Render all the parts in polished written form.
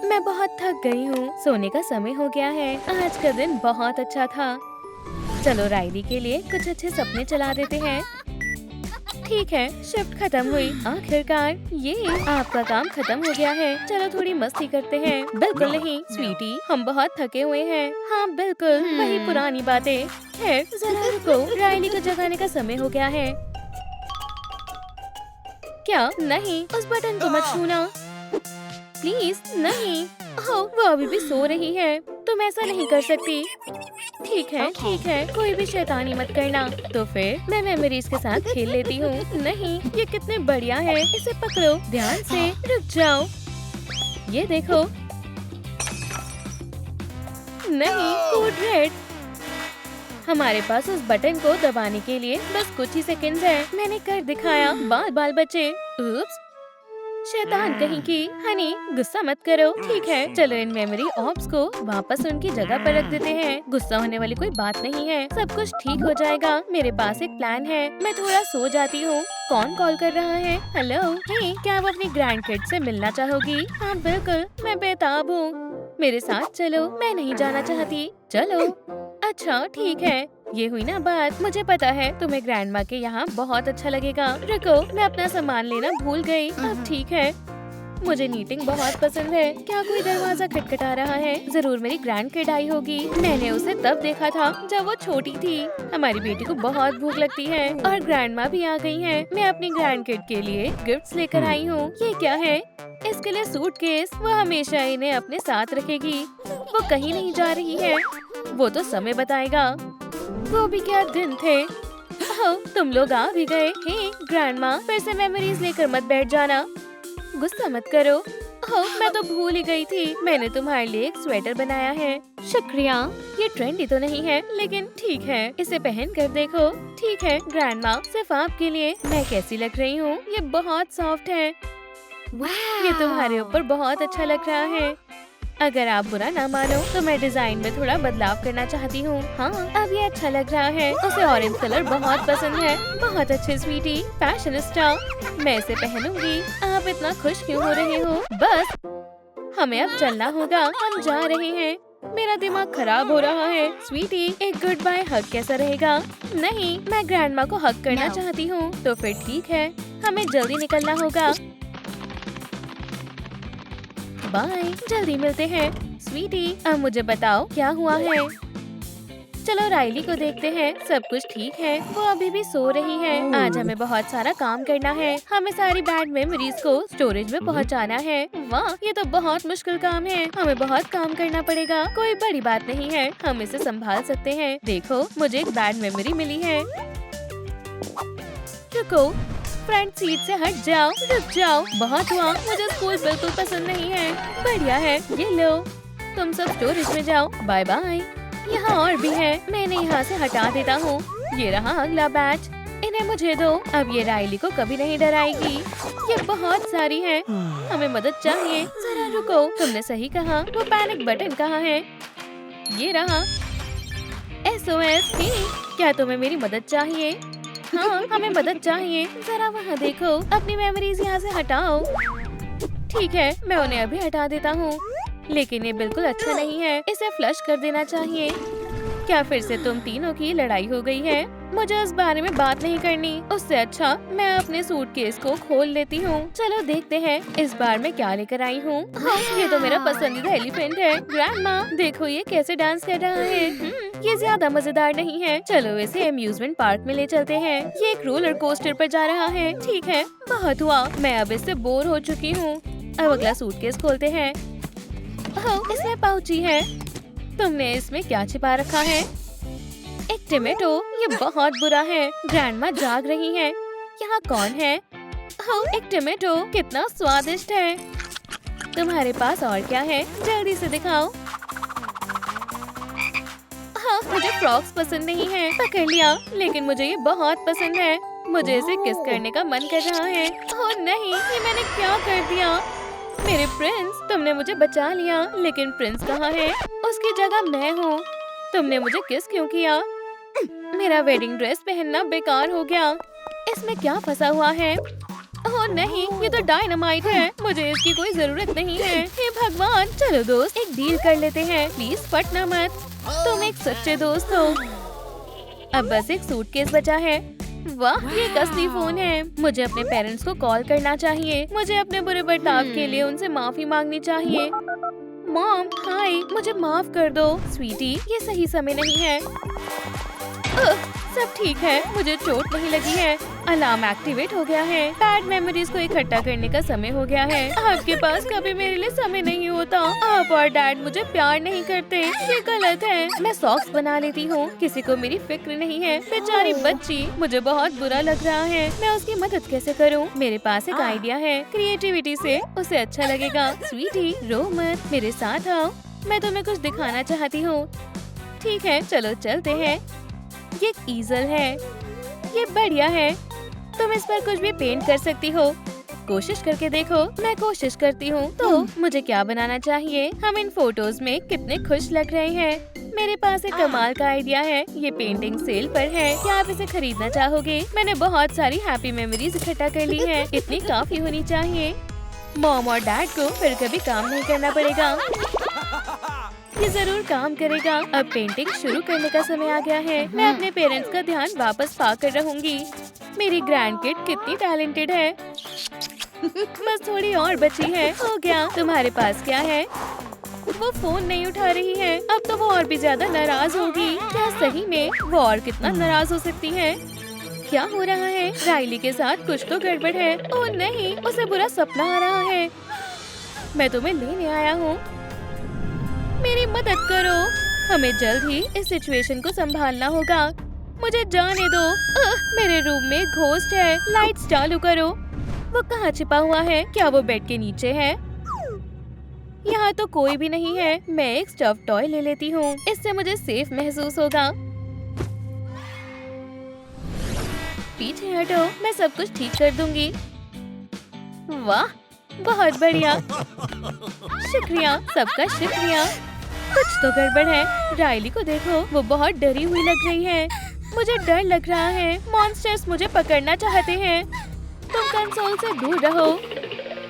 मैं बहुत थक गई हूँ। सोने का समय हो गया है। आज का दिन बहुत अच्छा था। चलो राइली के लिए कुछ अच्छे सपने चला देते हैं। ठीक है, शिफ्ट खत्म हुई। आखिरकार ये आपका काम खत्म हो गया है। चलो थोड़ी मस्ती करते हैं। बिल्कुल नहीं स्वीटी, हम बहुत थके हुए हैं। हाँ बिल्कुल, वही पुरानी बातें। है जरा रुको, राइली को जगाने का समय हो गया है। क्या? नहीं, उस बटन को मत छूना प्लीज। नहीं, ओह वो अभी भी सो रही है। तुम ऐसा नहीं कर सकती। ठीक है, कोई भी शैतानी मत करना। तो फिर मैं मेमोरीज के साथ खेल लेती हूँ। नहीं, ये कितने बढ़िया है। इसे पकड़ो ध्यान से। रुक जाओ, ये देखो। नहीं, कोड रेड। हमारे पास उस बटन को दबाने के लिए बस कुछ ही सेकंड्स है। मैंने कर दिखाया। बाल बाल बचे। उप्स, शैतान कहीं की। हनी गुस्सा मत करो। ठीक है, चलो इन मेमोरी ऑब्स को वापस उनकी जगह पर रख देते हैं। गुस्सा होने वाली कोई बात नहीं है। सब कुछ ठीक हो जाएगा। मेरे पास एक प्लान है। मैं थोड़ा सो जाती हूँ। कौन कॉल कर रहा है? हेलो, हे, क्या आप अपनी ग्रैंड किड से मिलना चाहोगी? हाँ बिल्कुल, मैं बेताब हूँ। मेरे साथ चलो। मैं नहीं जाना चाहती। चलो। अच्छा ठीक है, ये हुई ना बात। मुझे पता है तुम्हें ग्रैंड माँ के यहाँ बहुत अच्छा लगेगा। रुको, मैं अपना सामान लेना भूल गई। अब ठीक है। मुझे नीटिंग बहुत पसंद है। क्या कोई दरवाजा खटखटा रहा है? जरूर मेरी ग्रैंड किड आई होगी। मैंने उसे तब देखा था जब वो छोटी थी। हमारी बेटी को बहुत भूख लगती है और ग्रैंड माँ भी आ गई है। मैं अपनी ग्रैंड किड के लिए गिफ्ट्स लेकर आई हूँ। ये क्या है? इसके लिए सूटकेस। वो हमेशा इन्हें अपने साथ रखेगी। वो कहीं नहीं जा रही है। वो तो समय बताएगा। वो भी क्या दिन थे। ओह, तुम लोग आ भी गए। हे ग्रैंडमा, फिर से मेमोरीज लेकर मत बैठ जाना। गुस्सा मत करो। ओह, मैं तो भूल ही गई थी। मैंने तुम्हारे लिए एक स्वेटर बनाया है। शुक्रिया। ये ट्रेंडी तो नहीं है, लेकिन ठीक है, इसे पहन कर देखो। ठीक है ग्रैंडमा, सिर्फ आपके लिए। मैं कैसी लग रही हूँ? ये बहुत सॉफ्ट है। ये तुम्हारे ऊपर बहुत अच्छा लग रहा है। अगर आप बुरा ना मानो तो मैं डिजाइन में थोड़ा बदलाव करना चाहती हूँ। हाँ, अब ये अच्छा लग रहा है। उसे ऑरेंज कलर बहुत पसंद है। बहुत अच्छे स्वीटी, फैशनिस्टा। मैं इसे पहनूंगी। आप इतना खुश क्यों हो रहे हो? बस हमें अब चलना होगा। हम जा रहे हैं। मेरा दिमाग खराब हो रहा है। स्वीटी, एक गुड बाय हग कैसा रहेगा? नहीं, मैं ग्रैंडमा को हग करना चाहती हूँ। तो फिर ठीक है, हमें जल्दी निकलना होगा। बाय, जल्दी मिलते हैं। स्वीटी, अब मुझे बताओ क्या हुआ है? चलो राइली को देखते हैं। सब कुछ ठीक है। वो अभी भी सो रही है। आज हमें बहुत सारा काम करना है। हमें सारी बैड मेमोरीज को स्टोरेज में पहुंचाना है। वाह, ये तो बहुत मुश्किल काम है। हमें बहुत काम करना पड़ेगा। कोई बड़ी बात नहीं है, हम इसे संभाल सकते हैं। देखो, मुझे एक बैड मेमोरी मिली है। रुको, फ्रंट सीट से हट जाओ। रुक जाओ, बहुत हुआ। मुझे स्कूल बिल्कुल पसंद नहीं है। बढ़िया है, ये लो। तुम सब स्टोरेज में जाओ। Bye bye. यहाँ और भी है। मैं इन्हें यहाँ से हटा देता हूँ। ये रहा अगला बैच। इन्हें मुझे दो। अब ये राइली को कभी नहीं डराएगी। ये बहुत सारी है। हमें मदद चाहिए। जरा रुको, तुमने सही कहा। वो पैनिक बटन कहाँ है? ये रहा। SOS। क्या तुम्हें मेरी मदद चाहिए? हाँ, हमें मदद चाहिए। जरा वहाँ देखो। अपनी मेमोरीज यहाँ से हटाओ। ठीक है, मैं उन्हें अभी हटा देता हूँ। लेकिन ये बिल्कुल अच्छा नहीं है। इसे फ्लश कर देना चाहिए। क्या फिर से तुम तीनों की लड़ाई हो गई है? मुझे उस बारे में बात नहीं करनी। उससे अच्छा मैं अपने सूटकेस को खोल लेती हूँ। चलो देखते हैं इस बार मैं क्या लेकर आई हूँ। हाँ, ये तो मेरा पसंदीदा एलिफेंट है। ग्रैंडमा, देखो ये कैसे डांस कर रहा है। ये ज्यादा मजेदार नहीं है। चलो इसे अम्यूजमेंट पार्क में ले चलते हैं। ये एक रोलर कोस्टर पर जा रहा है। ठीक है, बहुत हुआ। मैं अब इससे बोर हो चुकी हूँ। अब अगला सूटकेस खोलते हैं। ओह, इसमें पाउची है। तुमने इसमें क्या छिपा रखा है? एक टमेटो। ये बहुत बुरा है। ग्रैंडमा जाग रही है। यहाँ कौन है? ओह, एक टमेटो। कितना स्वादिष्ट है। तुम्हारे पास और क्या है? जल्दी से दिखाओ। हाँ, मुझे फ्रॉक्स पसंद नहीं है। पकड़ लिया, लेकिन मुझे ये बहुत पसंद है। मुझे इसे किस करने का मन कर रहा है। ओह नहीं, ये मैंने क्या कर दिया? मेरे प्रिंस, तुमने मुझे बचा लिया, लेकिन प्रिंस कहाँ है? उसकी जगह मैं हूँ। तुमने मुझे किस क्यों किया? मेरा वेडिंग ड्रेस पहनना बेकार हो गया। इसमें क्या फंसा हुआ है? ओह नहीं, ये तो डायनामाइट है। मुझे इसकी कोई जरूरत नहीं है। हे भगवान, चलो दोस्त एक डील कर लेते हैं। प्लीज फटना मत, तुम एक सच्चे दोस्त हो। अब बस एक सूटकेस बचा है। वाह, ये एक असली फोन है। मुझे अपने पेरेंट्स को कॉल करना चाहिए। मुझे अपने बुरे बर्ताव के लिए उनसे माफी मांगनी चाहिए। मॉम, हाय, मुझे माफ कर दो। स्वीटी, ये सही समय नहीं है। सब ठीक है, मुझे चोट नहीं लगी है। अलार्म एक्टिवेट हो गया है। बैड मेमोरीज को इकट्ठा करने का समय हो गया है। आपके पास कभी मेरे लिए समय नहीं होता। आप और डैड मुझे प्यार नहीं करते, ये गलत है। मैं सॉक्स बना लेती हूँ, किसी को मेरी फिक्र नहीं है। बेचारी बच्ची, मुझे बहुत बुरा लग रहा है। मैं उसकी मदद कैसे करूँ? मेरे पास एक आइडिया है। क्रिएटिविटी से उसे अच्छा लगेगा। स्वीटी, रो मत, मेरे साथ आओ। मैं तुम्हें कुछ दिखाना चाहती हूँ। ठीक है, चलो चलते हैं। ये एक ईजल है, ये बढ़िया है। तुम इस पर कुछ भी पेंट कर सकती हो। कोशिश करके देखो। मैं कोशिश करती हूँ। तो मुझे क्या बनाना चाहिए? हम इन फोटोज में कितने खुश लग रहे हैं। मेरे पास एक कमाल का आइडिया है। ये पेंटिंग सेल पर है, क्या आप इसे खरीदना चाहोगे? मैंने बहुत सारी हैप्पी मेमोरीज इकट्ठा कर ली है। इतनी काफी होनी चाहिए। मॉम और डैड को फिर कभी काम नहीं करना पड़ेगा। ये जरूर काम करेगा। अब पेंटिंग शुरू करने का समय आ गया है। मैं अपने पेरेंट्स का ध्यान वापस पाकर रहूंगी। मेरी ग्रैंड किड कितनी टैलेंटेड है। बस थोड़ी और बची है। हो गया। तुम्हारे पास क्या है? वो फोन नहीं उठा रही है। अब तो वो और भी ज्यादा नाराज होगी। क्या सही में वो और कितना नाराज हो सकती है? क्या हो रहा है? राइली के साथ कुछ तो गड़बड़ है। ओह नहीं, उसे बुरा सपना आ रहा है। मैं तुम्हें लेने आया हूँ, मेरी मदद करो। हमें जल्द ही इस सिचुएशन को संभालना होगा। मुझे जाने दो। मेरे रूम में एक घोस्ट है। लाइट्स चालू करो। वो कहाँ छिपा हुआ है? क्या वो बेड के नीचे है? यहाँ तो कोई भी नहीं है। मैं एक स्टफ टॉय ले लेती हूँ, इससे मुझे सेफ महसूस होगा। पीछे हटो, मैं सब कुछ ठीक कर दूंगी। वाह, बहुत बढ़िया। शुक्रिया, सबका शुक्रिया। कुछ तो गड़बड़ है। राइली को देखो, वो बहुत डरी हुई लग रही है। मुझे डर लग रहा है। मॉन्स्टर्स मुझे पकड़ना चाहते हैं। तुम कंसोल से दूर रहो।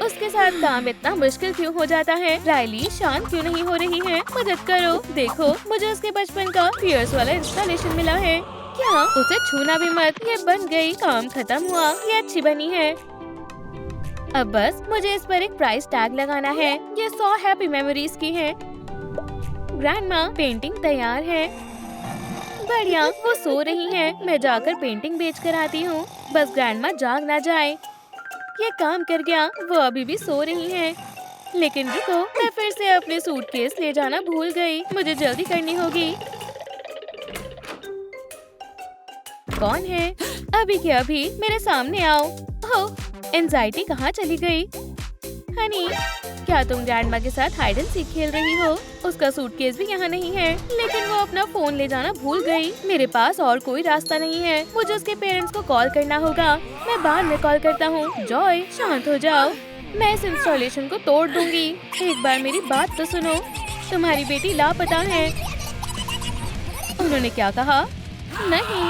उसके साथ काम इतना मुश्किल क्यों हो जाता है? राइली शांत क्यों नहीं हो रही है? मदद करो। देखो, मुझे उसके बचपन का पियर्स वाला इंस्टॉलेशन मिला है। क्या? उसे छूना भी मत। ये बन गई, काम खत्म हुआ। ये अच्छी बनी है। अब बस मुझे इस पर एक प्राइस टैग लगाना है। ये 100 हैप्पी मेमोरीज की है। ग्रैंडमा, पेंटिंग तैयार है। बढ़िया, वो सो रही है। मैं जाकर पेंटिंग बेच कर आती हूँ। बस ग्रैंडमा जाग ना जाए। ये काम कर गया। वो अभी भी सो रही है। लेकिन रुको, मैं फिर से अपने सूटकेस ले जाना भूल गई। मुझे जल्दी करनी होगी। कौन है? अभी के अभी मेरे सामने आओ। ओह, एंजाइटी कहाँ चली गई? हनी, क्या तुम ग्रैंडमा के साथ हाइड एंड सीक खेल रही हो? उसका सूटकेस भी यहाँ नहीं है, लेकिन वो अपना फोन ले जाना भूल गई। मेरे पास और कोई रास्ता नहीं है। मुझे उसके पेरेंट्स को कॉल करना होगा। मैं बाद में कॉल करता हूँ। जॉय, शांत हो जाओ। मैं इस इंस्टॉलेशन को तोड़ दूंगी। एक बार मेरी बात तो सुनो। तुम्हारी बेटी लापता है। उन्होंने क्या कहा? नहीं,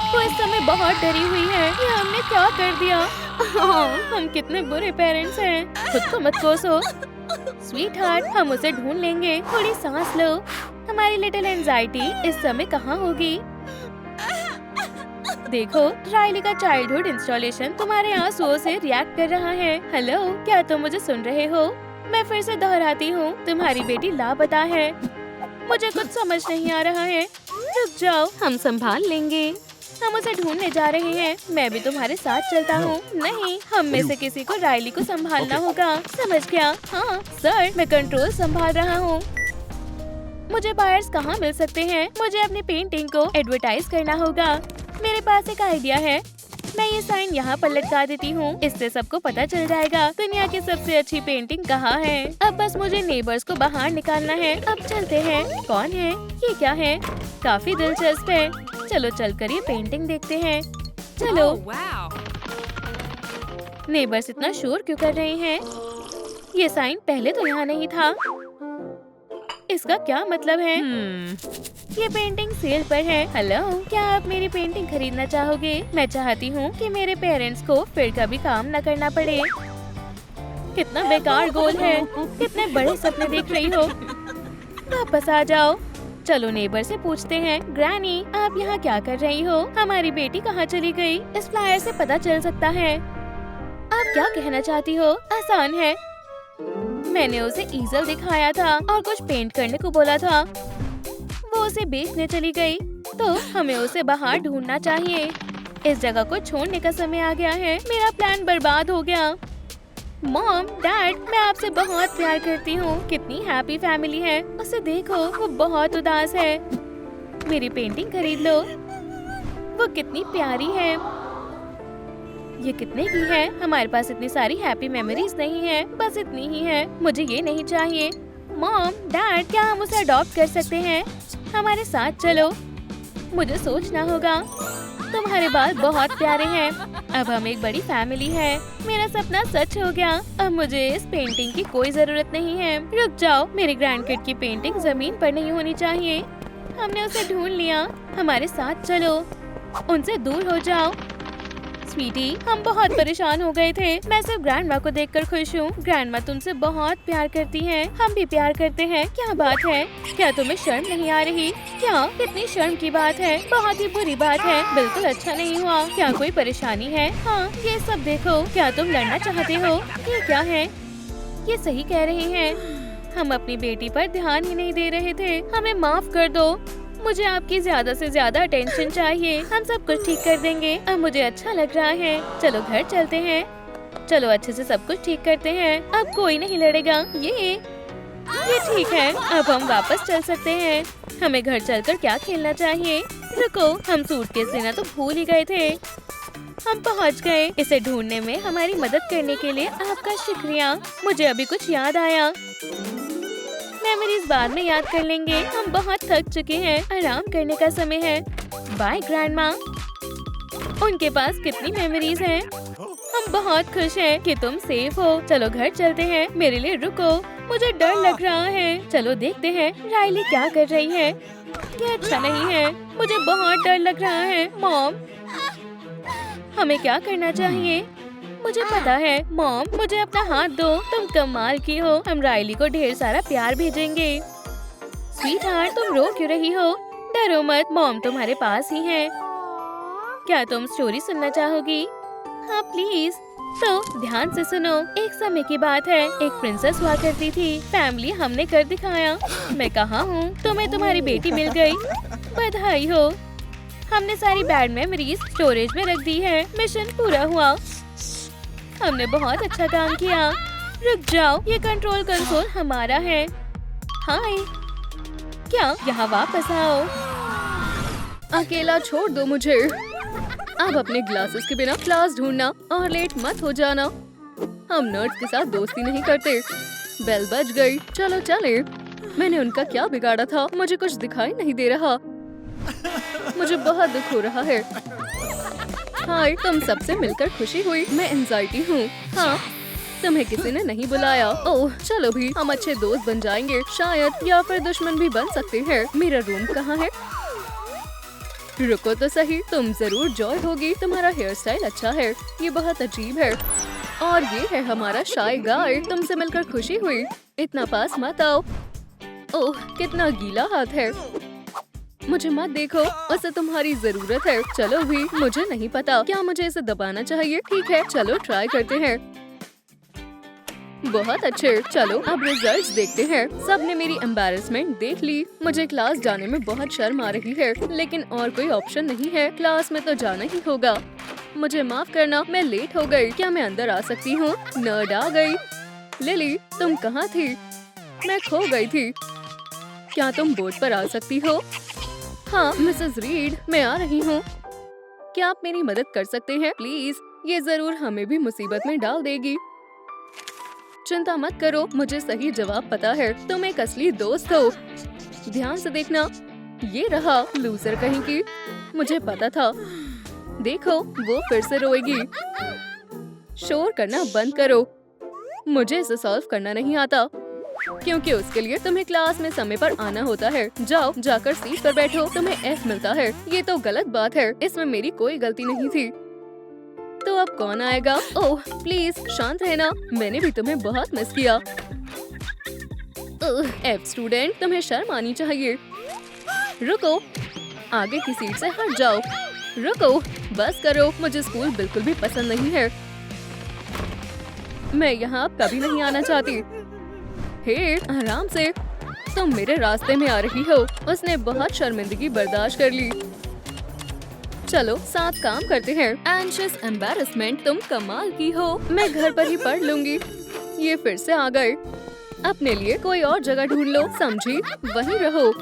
वो इस समय बहुत डरी हुई है। ये हमने क्या कर दिया? हम कितने बुरे पेरेंट्स हैं। खुद को मत कोसो। स्वीट हार्ट, हम उसे ढूंढ लेंगे। थोड़ी सांस लो। हमारी लिटिल एंजाइटी इस समय कहाँ होगी? देखो, राइली का चाइल्डहुड इंस्टॉलेशन तुम्हारे आंसुओं से रिएक्ट कर रहा है। हेलो, क्या तुम मुझे सुन रहे हो? मैं फिर से दोहराती हूँ, तुम्हारी बेटी लापता है। मुझे कुछ समझ नहीं आ रहा है। रुक जाओ, हम संभाल लेंगे। हम उसे ढूंढने जा रहे हैं। मैं भी तुम्हारे साथ चलता हूँ। नहीं, हम में से किसी को राइली को संभालना होगा। समझ गया? हाँ सर, मैं कंट्रोल संभाल रहा हूँ। मुझे बायर्स कहाँ मिल सकते हैं? मुझे अपनी पेंटिंग को एडवर्टाइज करना होगा। मेरे पास एक आइडिया है। मैं ये साइन यहाँ पर लटका देती हूँ। इससे सबको पता चल जाएगा दुनिया की सबसे अच्छी पेंटिंग कहाँ है। अब बस मुझे नेबर्स को बाहर निकालना है। अब चलते हैं। कौन है? ये क्या है? काफी दिलचस्प है। चलो चलकर ये पेंटिंग देखते हैं। चलो। नेबर्स इतना शोर क्यों कर रहे हैं? ये साइन पहले तो यहाँ नहीं था। इसका क्या मतलब है? ये पेंटिंग सेल पर है। हेलो, क्या आप मेरी पेंटिंग खरीदना चाहोगे? मैं चाहती हूँ कि मेरे पेरेंट्स को फिर कभी काम न करना पड़े। कितना बेकार गोल है। कितने बड़े सपने देख रही हो। वापस आ जाओ। चलो नेबर से पूछते हैं। ग्रैनी, आप यहाँ क्या कर रही हो? हमारी बेटी कहाँ चली गई? इस फ्लायर से पता चल सकता है। आप क्या कहना चाहती हो? आसान है। मैंने उसे ईजल दिखाया था और कुछ पेंट करने को बोला था। वो उसे बेचने चली गई, तो हमें उसे बाहर ढूंढना चाहिए। इस जगह को छोड़ने का समय आ गया है। मेरा प्लान बर्बाद हो गया। मॉम, डैड, मैं आपसे बहुत प्यार करती हूँ। कितनी हैप्पी फैमिली है। उसे देखो, वो बहुत उदास है। मेरी पेंटिंग खरीद लो। वो कितनी प्यारी है। ये कितने की है? हमारे पास इतनी सारी हैप्पी मेमोरीज नहीं है, बस इतनी ही है। मुझे ये नहीं चाहिए। मॉम, डैड, क्या हम उसे अडॉप्ट कर सकते हैं? हमारे साथ चलो। मुझे सोचना होगा। तुम्हारे बाल बहुत प्यारे हैं। अब हम एक बड़ी फैमिली है। मेरा सपना सच हो गया। अब मुझे इस पेंटिंग की कोई जरूरत नहीं है। रुक जाओ, मेरी ग्रैंडकिड की पेंटिंग जमीन पर नहीं होनी चाहिए। हमने उसे ढूंढ लिया। हमारे साथ चलो। उनसे दूर हो जाओ। स्वीटी, हम बहुत परेशान हो गए थे। मैं सिर्फ ग्रैंडमा को देखकर खुश हूँ। ग्रैंडमा तुमसे बहुत प्यार करती हैं। हम भी प्यार करते हैं। क्या बात है? क्या तुम्हें शर्म नहीं आ रही? क्या? कितनी शर्म की बात है। बहुत ही बुरी बात है। बिल्कुल अच्छा नहीं हुआ। क्या कोई परेशानी है? हाँ, ये सब देखो। क्या तुम लड़ना चाहते हो? ये क्या है? ये सही कह रही हैं। हम अपनी बेटी पर ध्यान ही नहीं दे रहे थे। हमें माफ कर दो। मुझे आपकी ज्यादा से ज्यादा अटेंशन चाहिए। हम सब कुछ ठीक कर देंगे। अब मुझे अच्छा लग रहा है। चलो घर चलते हैं। चलो अच्छे से सब कुछ ठीक करते हैं। अब कोई नहीं लड़ेगा। ये ठीक है। अब हम वापस चल सकते हैं। हमें घर चलकर क्या खेलना चाहिए? रुको, हम सूटकेस लेना तो भूल ही गए थे। हम पहुंच गए। इसे ढूंढने में हमारी मदद करने के लिए आपका शुक्रिया। मुझे अभी कुछ याद आया। मेमोरीज बाद में याद कर लेंगे। हम बहुत थक चुके हैं। आराम करने का समय है। Bye grandma. उनके पास कितनी मेमोरीज हैं। हम बहुत खुश हैं कि तुम सेफ हो। चलो घर चलते हैं। मेरे लिए रुको, मुझे डर लग रहा है। चलो देखते हैं राइली क्या कर रही है। ये अच्छा नहीं है। मुझे बहुत डर लग रहा है। मॉम, हमें क्या करना चाहिए? मुझे पता है। मॉम, मुझे अपना हाथ दो। तुम कमाल की हो। हम राइली को ढेर सारा प्यार भेजेंगे। स्वीटहार्ट, तुम रो क्यों रही हो? डरो मत, मॉम तुम्हारे पास ही है। क्या तुम स्टोरी सुनना चाहोगी? हाँ प्लीज। तो ध्यान से सुनो। एक समय की बात है। एक प्रिंसेस हुआ करती थी। फैमिली हमने कर दिखाया। मैं कहाँ हूँ? तुम्हें तुम्हारी बेटी मिल गई। बधाई हो। हमने सारी बैड मेमोरीज स्टोरेज में रख दी है। मिशन पूरा हुआ। हमने बहुत अच्छा काम किया। रुक जाओ, ये कंट्रोल कंसोल हमारा है। हाय, क्या यहाँ वापस आओ? अकेला छोड़ दो मुझे। अब अपने ग्लासेस के बिना क्लास ढूंढना और लेट मत हो जाना। हम नर्ड्स के साथ दोस्ती नहीं करते। बेल बज गई। चलो चले। मैंने उनका क्या बिगाड़ा था? मुझे कुछ दिखाई नहीं दे रहा। मुझे बहुत दुख हो रहा है। हाय, तुम सबसे मिलकर खुशी हुई। मैं एंजाइटी हूँ। हाँ, तुम्हें किसी ने नहीं बुलाया। ओह, चलो भी, हम अच्छे दोस्त बन जाएंगे शायद, या फिर दुश्मन भी बन सकते हैं। मेरा रूम कहाँ है? रुको तो सही, तुम जरूर जॉय होगी। तुम्हारा हेयर स्टाइल अच्छा है। ये बहुत अजीब है। और ये है हमारा शाय गाय। तुमसे मिलकर खुशी हुई। इतना पास मत आओ। ओह, कितना गीला हाथ है। मुझे मत देखो, उसे तुम्हारी जरूरत है। चलो भी, मुझे नहीं पता क्या मुझे इसे दबाना चाहिए। ठीक है, चलो ट्राई करते हैं। बहुत अच्छे। चलो अब रिजल्ट्स देखते हैं। सबने मेरी एम्बैरेसमेंट देख ली। मुझे क्लास जाने में बहुत शर्म आ रही है, लेकिन और कोई ऑप्शन नहीं है। क्लास में तो जाना ही होगा। मुझे माफ करना, मैं लेट हो गई। क्या मैं अंदर आ सकती हूँ? नर्ड आ गई। लिली, तुम कहाँ थी? मैं खो गई थी। क्या तुम बोर्ड पर आ सकती हो? हाँ मिसेस रीड, मैं आ रही हूँ। क्या आप मेरी मदद कर सकते हैं प्लीज? ये जरूर हमें भी मुसीबत में डाल देगी। चिंता मत करो, मुझे सही जवाब पता है। तुम एक असली दोस्त हो। ध्यान से देखना। ये रहा, लूजर कहीं की। मुझे पता था। देखो, वो फिर से रोएगी। शोर करना बंद करो। मुझे इसे सॉल्व करना नहीं आता। क्योंकि उसके लिए तुम्हें क्लास में समय पर आना होता है। जाओ जाकर सीट पर बैठो, तुम्हें F मिलता है। ये तो गलत बात है, इसमें मेरी कोई गलती नहीं थी। तो अब कौन आएगा? ओह प्लीज शांत रहना, मैंने भी तुम्हें बहुत मिस किया। F स्टूडेंट, तुम्हें शर्म आनी चाहिए। रुको, आगे की सीट से हट जाओ। रुको, बस करो, मुझे स्कूल बिल्कुल भी पसंद नहीं है। मैं यहाँ अब कभी नहीं आना चाहती। हे, आराम से, तुम मेरे रास्ते में आ रही हो। उसने बहुत शर्मिंदगी बर्दाश्त कर ली। चलो साथ काम करते हैं। एंशियस एम्बैरेसमेंट, तुम कमाल की हो। मैं घर पर ही पढ़ लूंगी। ये फिर से आ गए। अपने लिए कोई और जगह ढूंढ लो, समझी? वहीं रहो।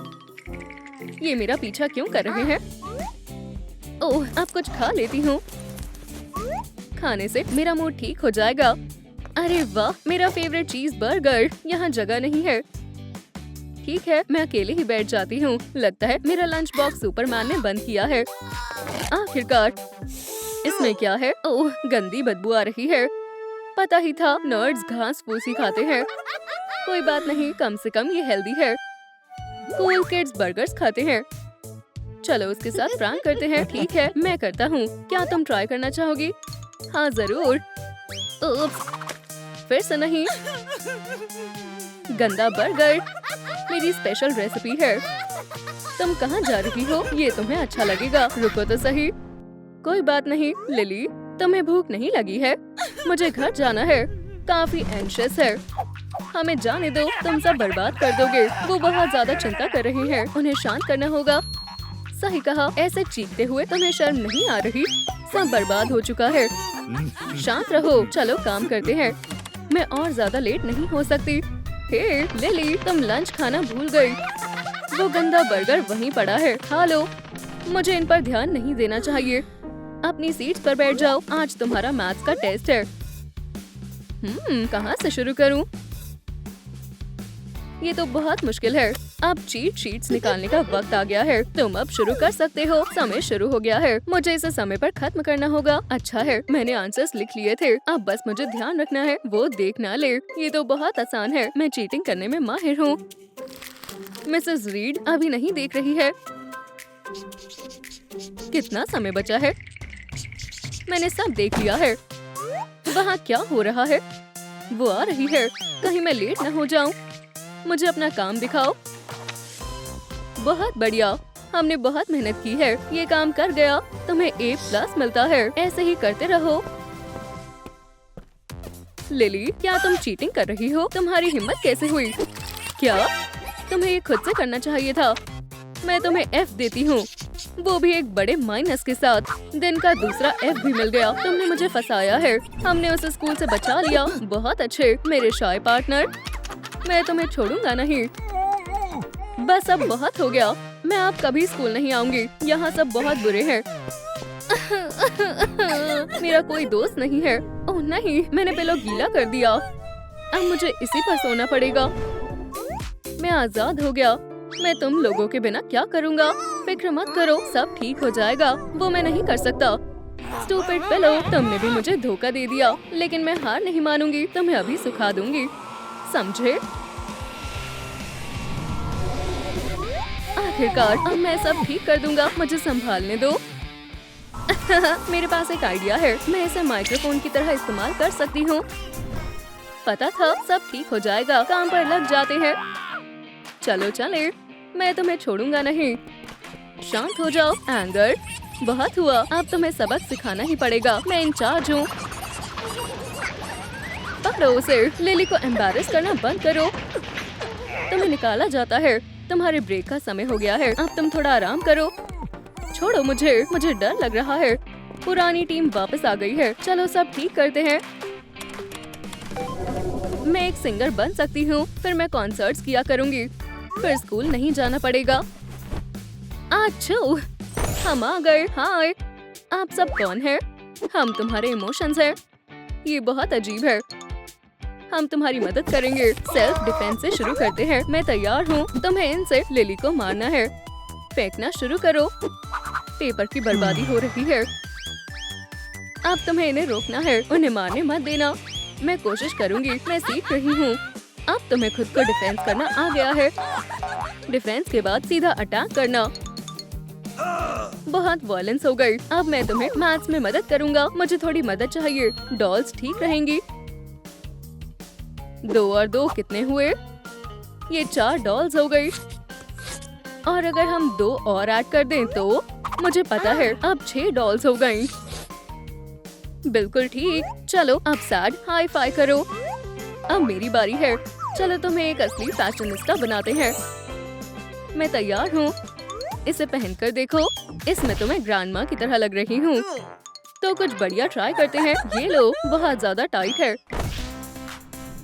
ये मेरा पीछा क्यों कर रहे हैं? ओह, अब कुछ खा लेती हूँ। खाने से मेरा मूड ठीक हो जाएगा। अरे वाह, मेरा फेवरेट चीज बर्गर। यहाँ जगह नहीं है। ठीक है, मैं अकेले ही बैठ जाती हूँ। लगता है मेरा लंच बॉक्स सुपरमैन ने बंद किया है। आखिरकार, इसमें क्या है? ओह, गंदी बदबू आ रही है। पता ही था नर्ड्स घास फूसी खाते हैं। कोई बात नहीं, कम से कम ये हेल्दी है। कूल किड्स बर्गर्स खाते हैं। चलो उसके साथ प्रैंक करते हैं। ठीक है, मैं करता हूँ। क्या तुम ट्राई करना चाहोगी? हाँ जरूर। उप्स, फिर से नहीं। गंदा बर्गर मेरी स्पेशल रेसिपी है। तुम कहाँ जा रही हो? ये तुम्हें अच्छा लगेगा। रुको तो सही। कोई बात नहीं लिली, तुम्हें भूख नहीं लगी है? मुझे घर जाना है, काफी एंशियस है। हमें जाने दो, तुम सब बर्बाद कर दोगे। वो बहुत ज्यादा चिंता कर रहे हैं, उन्हें शांत करना होगा। सही कहा, ऐसे चीखते हुए तुम्हें शर्म नहीं आ रही? सब बर्बाद हो चुका है। शांत रहो, चलो काम करते हैं। मैं और ज्यादा लेट नहीं हो सकती। हे लिली, तुम लंच खाना भूल गई। वो गंदा बर्गर वहीं पड़ा है, खा लो। मुझे इन पर ध्यान नहीं देना चाहिए। अपनी सीट पर बैठ जाओ, आज तुम्हारा मैथ्स का टेस्ट है। कहाँ से शुरू करूँ? ये तो बहुत मुश्किल है। अब चीट शीट्स निकालने का वक्त आ गया है। तुम अब शुरू कर सकते हो। समय शुरू हो गया है। मुझे इसे समय पर खत्म करना होगा। अच्छा है, मैंने आंसर्स लिख लिए थे। अब बस मुझे ध्यान रखना है वो देख ना ले। ये तो बहुत आसान है, मैं चीटिंग करने में माहिर हूँ। मिसेस रीड अभी नहीं देख रही है। कितना समय बचा है? मैंने सब देख लिया है। वहाँ क्या हो रहा है? वो आ रही है, कहीं मैं लेट न हो जाऊं। मुझे अपना काम दिखाओ। बहुत बढ़िया, हमने बहुत मेहनत की है। ये काम कर गया, तुम्हें A+ मिलता है। ऐसे ही करते रहो। लिली, क्या तुम चीटिंग कर रही हो? तुम्हारी हिम्मत कैसे हुई? क्या तुम्हें ये खुद से करना चाहिए था? मैं तुम्हें F देती हूँ, वो भी एक बड़े माइनस के साथ। दिन का दूसरा F भी मिल गया। तुमने मुझे फंसाया है। हमने उसे स्कूल से बचा लिया। बहुत अच्छे मेरे शाय पार्टनर। मैं तुम्हें छोड़ूंगा नहीं। बस अब बहुत हो गया। मैं अब कभी स्कूल नहीं आऊंगी। यहाँ सब बहुत बुरे हैं। मेरा कोई दोस्त नहीं है। ओह नहीं, मैंने पिलो गीला कर दिया। अब मुझे इसी पर सोना पड़ेगा। मैं आजाद हो गया। मैं तुम लोगों के बिना क्या करूँगा? फिक्र मत करो, सब ठीक हो जाएगा। वो मैं नहीं कर सकता। स्टूपिड पिलो, तुमने भी मुझे धोखा दे दिया। लेकिन मैं हार नहीं मानूंगी। तुम्हें अभी सुखा दूंगी, समझे? आखिरकार अब मैं सब ठीक कर दूंगा। मुझे संभालने दो। मेरे पास एक आइडिया है। मैं इसे माइक्रोफोन की तरह इस्तेमाल कर सकती हूँ। पता था सब ठीक हो जाएगा। काम पर लग जाते हैं। चलो चले, मैं तुम्हें छोड़ूंगा नहीं। शांत हो जाओ। एंगर बहुत हुआ, अब तुम्हें सबक सिखाना ही पड़ेगा। मैं इंचार्ज हूँ। पकड़ो उसे। लिली को एम्बैरेस करना बंद करो। तुम्हें निकाला जाता है। तुम्हारे ब्रेक का समय हो गया है। अब तुम थोड़ा आराम करो। छोड़ो मुझे डर लग रहा है। पुरानी टीम वापस आ गई है। चलो सब ठीक करते हैं। मैं एक सिंगर बन सकती हूँ। फिर मैं कॉन्सर्ट्स किया करूँगी। फिर स्कूल नहीं जाना पड़ेगा। आच्छू, हम आ गए। हाय, आप सब कौन है? हम तुम्हारे इमोशंस हैं। ये बहुत अजीब है। हम तुम्हारी मदद करेंगे। सेल्फ डिफेंस से शुरू करते हैं। मैं तैयार हूँ। तुम्हें इनसे लिली को मारना है। फेंकना शुरू करो। पेपर की बर्बादी हो रही है। अब तुम्हें इन्हें रोकना है। उन्हें मारने मत देना। मैं कोशिश करूँगी। मैं सीख रही हूँ। अब तुम्हें खुद को डिफेंस करना आ गया है। डिफेंस के बाद सीधा अटैक करना। बहुत वॉयलेंस हो गई। अब मैं तुम्हें मैथ्स में मदद करूंगा। मुझे थोड़ी मदद चाहिए। डॉल्स ठीक रहेंगी। 2 और 2 कितने हुए? ये 4 डॉल्स हो गई। और अगर हम 2 और ऐड कर दें तो मुझे पता है अब 6 डॉल्स हो गई। बिल्कुल ठीक। चलो अब सैड हाई फाई करो। अब मेरी बारी है। चलो तुम्हें एक असली फैशनिस्टा बनाते हैं। मैं तैयार हूँ। इसे पहनकर देखो। इसमें तुम्हें ग्रैंडमा की तरह लग रही हूँ। तो कुछ बढ़िया ट्राई करते हैं। ये लो, बहुत ज्यादा टाइट है।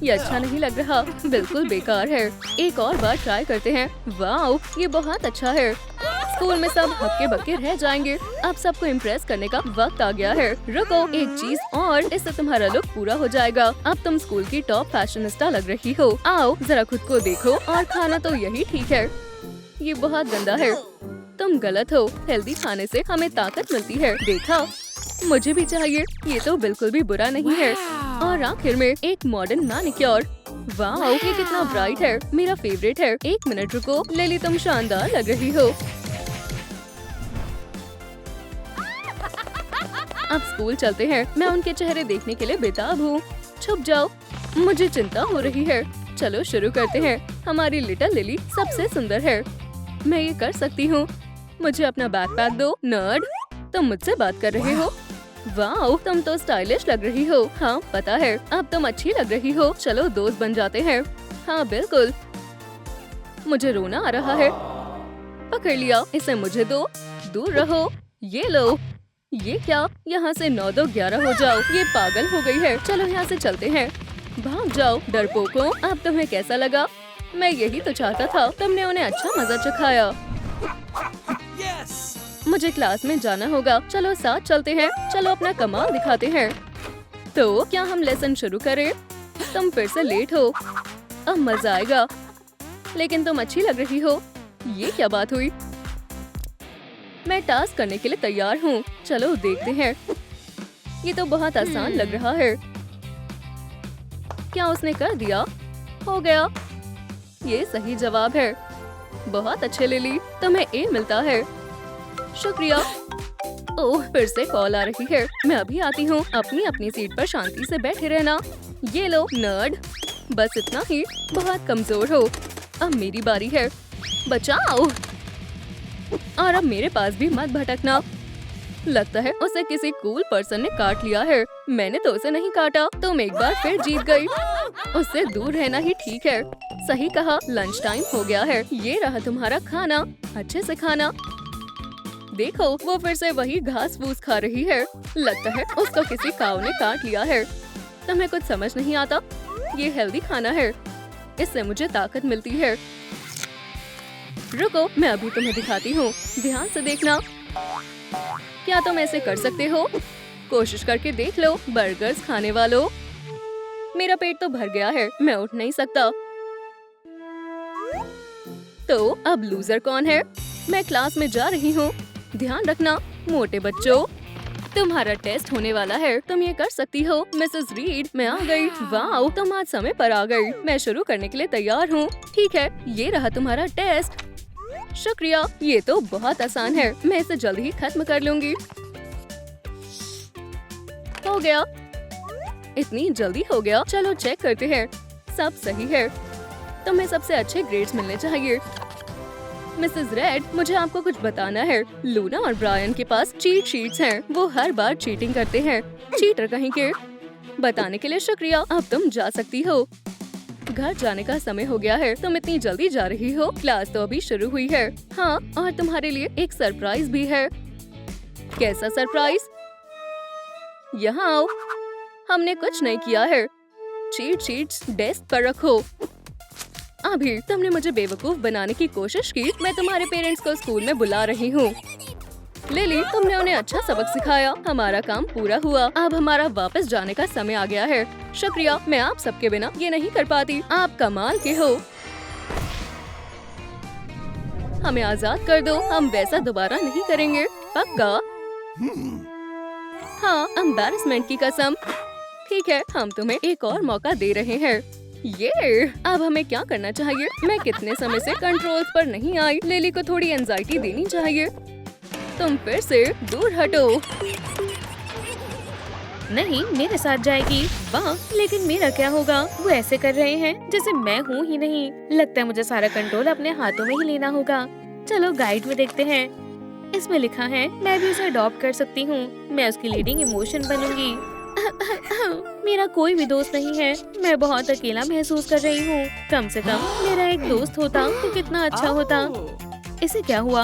ये अच्छा नहीं लग रहा, बिल्कुल बेकार है। एक और बार ट्राई करते हैं। वाओ, ये बहुत अच्छा है। स्कूल में सब हक्के बक्के रह जाएंगे। अब सबको इम्प्रेस करने का वक्त आ गया है। रुको, एक चीज और, इससे तुम्हारा लुक पूरा हो जाएगा। अब तुम स्कूल की टॉप फैशनिस्टा लग रही हो। आओ जरा खुद को देखो। और खाना तो यही ठीक है। ये बहुत गंदा है। तुम गलत हो। हेल्दी खाने से हमें ताकत मिलती है। देखा, मुझे भी चाहिए। ये तो बिल्कुल भी बुरा नहीं है। और आखिर में एक मॉडर्न मैनिक्योर। वाओ, ये कितना ब्राइट है। मेरा फेवरेट है। 1 मिनट रुको। लिली, तुम शानदार लग रही हो। अब स्कूल चलते हैं। मैं उनके चेहरे देखने के लिए बेताब हूँ। छुप जाओ, मुझे चिंता हो रही है। चलो शुरू करते हैं। हमारी लिटिल लिली सबसे सुंदर है। मैं ये कर सकती हूँ। मुझे अपना बैकपैक दो। नर्ड, तुम मुझसे बात कर रहे हो? वाओ, तुम तो स्टाइलिश लग रही हो। हाँ पता है। अब तुम अच्छी लग रही हो। चलो दोस्त बन जाते हैं। हाँ बिल्कुल। मुझे रोना आ रहा है। पकड़ लिया। इसे मुझे दो। दूर रहो। ये लो। ये क्या? यहाँ से 9 2 11 हो जाओ। ये पागल हो गई है। चलो यहाँ से चलते हैं। भाग जाओ डरपोकों। अब तुम्हें कैसा लगा? मैं यही तो चाहता था। तुमने उन्हें अच्छा मजा चखाया। मुझे क्लास में जाना होगा। चलो साथ चलते हैं। चलो अपना कमाल दिखाते हैं। तो क्या हम लेसन शुरू करें? तुम फिर से लेट हो। अब मजा आएगा। लेकिन तुम अच्छी लग रही हो। ये क्या बात हुई? मैं टास्क करने के लिए तैयार हूँ। चलो देखते हैं। ये तो बहुत आसान लग रहा है। क्या उसने कर दिया? हो गया। ये सही जवाब है। बहुत अच्छे लिली, तुम्हें ए मिलता है। शुक्रिया। ओह, फिर से कॉल आ रही है। मैं अभी आती हूँ। अपनी अपनी सीट पर शांति से बैठे रहना। ये लो नर्ड। बस इतना ही। बहुत कमजोर हो। अब मेरी बारी है। बचाओ। और अब मेरे पास भी मत भटकना। लगता है उसे किसी कूल पर्सन ने काट लिया है। मैंने तो उसे नहीं काटा। तुम एक बार फिर जीत गई। उससे दूर रहना ही ठीक है। सही कहा। लंच टाइम हो गया है। ये रहा तुम्हारा खाना। अच्छे से खाना। देखो, वो फिर से वही घास फूस खा रही है। लगता है उसको किसी काऊ ने काट लिया है। तुम्हें कुछ समझ नहीं आता? ये हेल्दी खाना है। इससे मुझे ताकत मिलती है। रुको, मैं अभी तुम्हें दिखाती हूँ। ध्यान से देखना। क्या तुम ऐसे कर सकते हो? कोशिश करके देख लो। बर्गर्स खाने वालों, मेरा पेट तो भर गया है। मैं उठ नहीं सकता। तो अब लूजर कौन है? मैं क्लास में जा रही हूँ। ध्यान रखना मोटे बच्चों। तुम्हारा टेस्ट होने वाला है। तुम ये कर सकती हो। मिसेस रीड, मैं आ गई। वाओ, तुम आज समय पर आ गई। मैं शुरू करने के लिए तैयार हूँ। ठीक है, ये रहा तुम्हारा टेस्ट। शुक्रिया। ये तो बहुत आसान है। मैं इसे जल्द ही खत्म कर लूंगी। हो गया। इतनी जल्दी हो गया। चलो चेक करते हैं। सब सही है। तुम्हें सबसे अच्छे ग्रेड्स मिलने चाहिए। मिसेस रेड, मुझे आपको कुछ बताना है। लूना और ब्रायन के पास चीट शीट्स हैं। वो हर बार चीटिंग करते हैं। चीटर कहीं के। बताने के लिए शुक्रिया। अब तुम जा सकती हो। घर जाने का समय हो गया है। तुम इतनी जल्दी जा रही हो? क्लास तो अभी शुरू हुई है। हाँ, और तुम्हारे लिए एक सरप्राइज भी है। कैसा सरप्राइज? यहाँ आओ। हमने कुछ नहीं किया है। चीट शीट्स डेस्क पर रखो। अभी तुमने मुझे बेवकूफ बनाने की कोशिश की। मैं तुम्हारे पेरेंट्स को स्कूल में बुला रही हूँ। लिली, तुमने उन्हें अच्छा सबक सिखाया। हमारा काम पूरा हुआ। अब हमारा वापस जाने का समय आ गया है। शुक्रिया। मैं आप सबके बिना ये नहीं कर पाती। आप कमाल के हो। हमें आजाद कर दो। हम वैसा दोबारा नहीं करेंगे। पक्का? हाँ, एम्बैरेसमेंट की कसम। ठीक है, हम तुम्हें एक और मौका दे रहे हैं। ये अब हमें क्या करना चाहिए? मैं कितने समय से कंट्रोल्स पर नहीं आई। लिली को थोड़ी एंजाइटी देनी चाहिए। तुम फिर से दूर हटो। नहीं, मेरे साथ जाएगी। वाह, लेकिन मेरा क्या होगा? वो ऐसे कर रहे हैं जैसे मैं हूँ ही नहीं। लगता है मुझे सारा कंट्रोल अपने हाथों में ही लेना होगा। चलो गाइड में देखते हैं। इसमें लिखा है मैं भी उसे अडॉप्ट कर सकती हूँ। मैं उसकी लीडिंग इमोशन बनूंगी। मेरा कोई भी दोस्त नहीं है। मैं बहुत अकेला महसूस कर रही हूँ। कम से कम मेरा एक दोस्त होता तो कितना अच्छा होता। इसे क्या हुआ?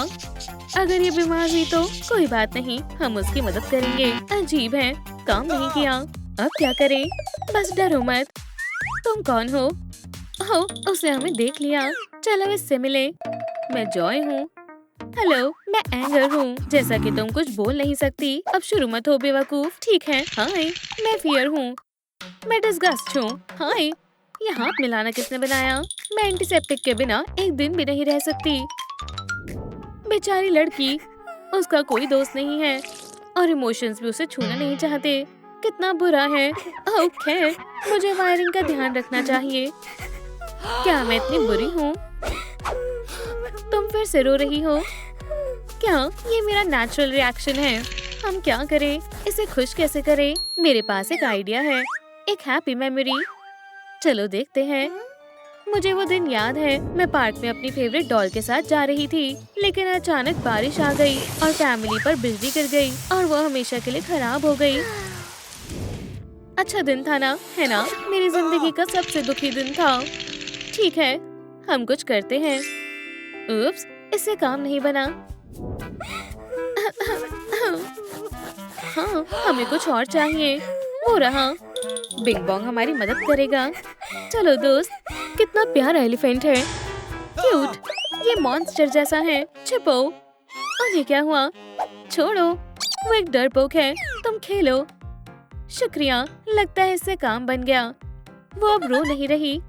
अगर ये बीमार हुई तो कोई बात नहीं, हम उसकी मदद करेंगे। अजीब है, काम नहीं किया। अब क्या करें? बस डरो मत। तुम कौन हो? ओह, उसने हमें देख लिया। चलो इससे मिले। मैं जॉय हूँ। हेलो, मैं एंगर हूँ। जैसा कि तुम कुछ बोल नहीं सकती, अब शुरू मत हो बेवकूफ। ठीक है, हाय, मैं फियर हूँ। मैं डिस्गस्ट हूँ। हाय, ये हाथ मिलाना किसने बनाया? मैं एंटीसेप्टिक के बिना एक दिन भी नहीं रह सकती। बेचारी लड़की, उसका कोई दोस्त नहीं है और इमोशंस भी उसे छूना नहीं चाहते। कितना बुरा है। ओह खैर, मुझे वायरिंग का ध्यान रखना चाहिए। क्या मैं इतनी बुरी हूँ? तुम फिर से रो रही हो? क्या ये मेरा नेचुरल रिएक्शन है? हम क्या करें? इसे खुश कैसे करें? मेरे पास एक आइडिया है, एक हैप्पी मेमोरी। चलो देखते हैं। मुझे वो दिन याद है, मैं पार्क में अपनी फेवरेट डॉल के साथ जा रही थी, लेकिन अचानक बारिश आ गई और फैमिली पर बिजली गिर गई और वो हमेशा के लिए खराब हो गई। अच्छा दिन था ना, है ना? मेरी जिंदगी का सबसे दुखी दिन था। ठीक है, हम कुछ करते हैं। उप्स, इससे काम नहीं बना। हाँ, हमें कुछ और चाहिए। वो रहा। बिंग बॉन्ग हमारी मदद करेगा। चलो दोस्त, कितना प्यारा एलिफेंट है। क्यूट, ये मॉन्स्टर जैसा है। छिपो। और ये क्या हुआ? छोड़ो, वो एक डरपोक है। तुम खेलो। शुक्रिया, लगता है इससे काम बन गया। वो अब रो नहीं रही।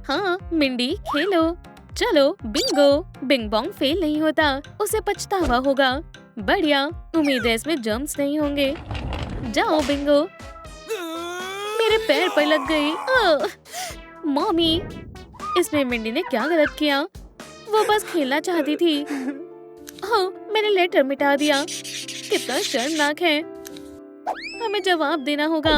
हाँ मिंडी, खेलो। चलो बिंगो। बिंग बॉन्ग फेल नहीं होता, उसे पछतावा होगा। बढ़िया, उम्मीद है इसमें जर्म्स नहीं होंगे। जाओ बिंगो। मेरे पैर पर लग गई। मॉमी, इसमें मिंडी ने क्या गलत किया? वो बस खेलना चाहती थी। ओह, मैंने लेटर मिटा दिया। कितना शर्मनाक है। हमें जवाब देना होगा।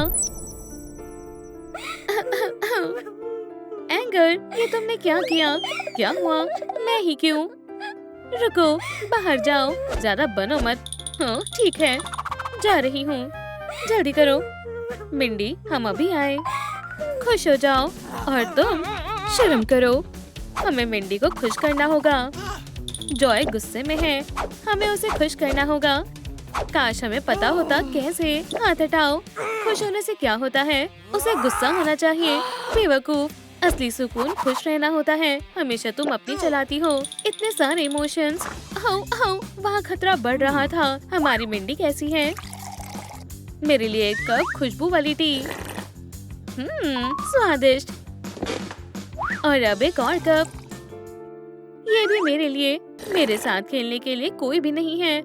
एंगर, ये तुमने क्या किया? क्या हुआ? मैं ही क्यों? रुको, बाहर जाओ। ज्यादा बनो मत। हाँ ठीक है, जा रही हूँ। जल्दी करो। मिंडी, हम अभी आए। खुश हो जाओ। और तुम शर्म करो। हमें मिंडी को खुश करना होगा। जॉय गुस्से में है, हमें उसे खुश करना होगा। काश हमें पता होता कैसे। हाथ हटाओ। खुश होने से क्या होता है? उसे गुस्सा होना चाहिए। बेवकूफ, असली सुकून खुश रहना होता है। हमेशा तुम अपनी चलाती हो। इतने सारे इमोशंस। वहाँ खतरा बढ़ रहा था। हमारी मिंडी कैसी है? मेरे लिए एक कप खुशबू वाली टी। स्वादिष्ट। और अब एक और कप। ये भी मेरे लिए। मेरे साथ खेलने के लिए कोई भी नहीं है।